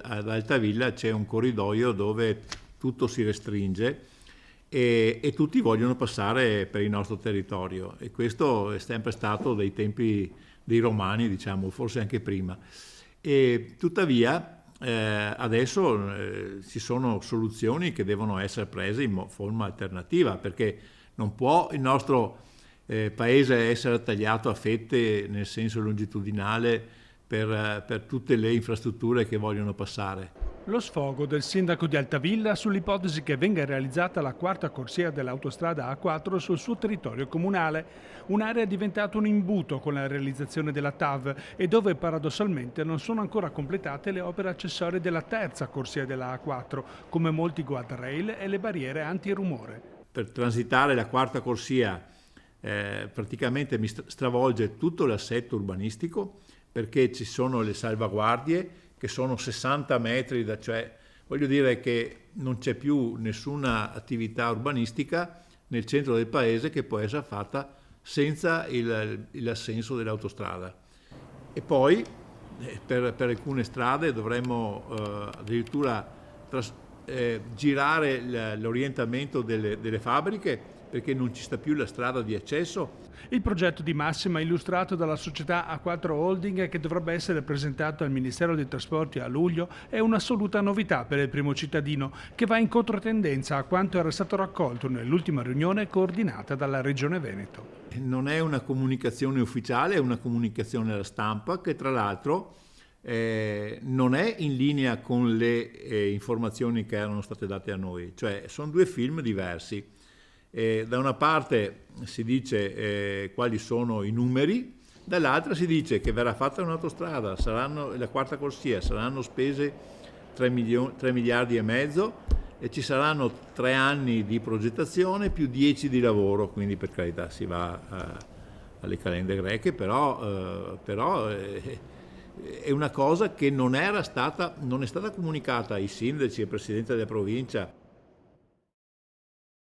ad Altavilla c'è un corridoio dove tutto si restringe e tutti vogliono passare per il nostro territorio, e questo è sempre stato dai tempi dei Romani, diciamo, forse anche prima. E tuttavia adesso ci sono soluzioni che devono essere prese in forma alternativa, perché non può il nostro paese essere tagliato a fette nel senso longitudinale per tutte le infrastrutture che vogliono passare. Lo sfogo del sindaco di Altavilla sull'ipotesi che venga realizzata la quarta corsia dell'autostrada A4 sul suo territorio comunale, un'area diventata un imbuto con la realizzazione della TAV e dove paradossalmente non sono ancora completate le opere accessorie della terza corsia della A4, come molti guardrail e le barriere antirumore. Per transitare la quarta corsia praticamente mi stravolge tutto l'assetto urbanistico, perché ci sono le salvaguardie che sono 60 metri, cioè voglio dire che non c'è più nessuna attività urbanistica nel centro del paese che può essere fatta senza l'assenso dell'autostrada. E poi per alcune strade dovremmo addirittura girare l'orientamento delle fabbriche, perché non ci sta più la strada di accesso. Il progetto di massima illustrato dalla società A4 Holding, che dovrebbe essere presentato al Ministero dei Trasporti a luglio, è un'assoluta novità per il primo cittadino, che va in controtendenza a quanto era stato raccolto nell'ultima riunione coordinata dalla Regione Veneto. Non è una comunicazione ufficiale, è una comunicazione alla stampa che tra l'altro non è in linea con le informazioni che erano state date a noi, cioè sono due film diversi. Da una parte si dice quali sono i numeri, dall'altra si dice che verrà fatta un'autostrada, la quarta corsia, saranno spese 3 miliardi e mezzo e ci saranno 3 anni di progettazione più 10 di lavoro, quindi per carità si va alle calende greche, però è una cosa che non è stata comunicata ai sindaci e al presidente della provincia.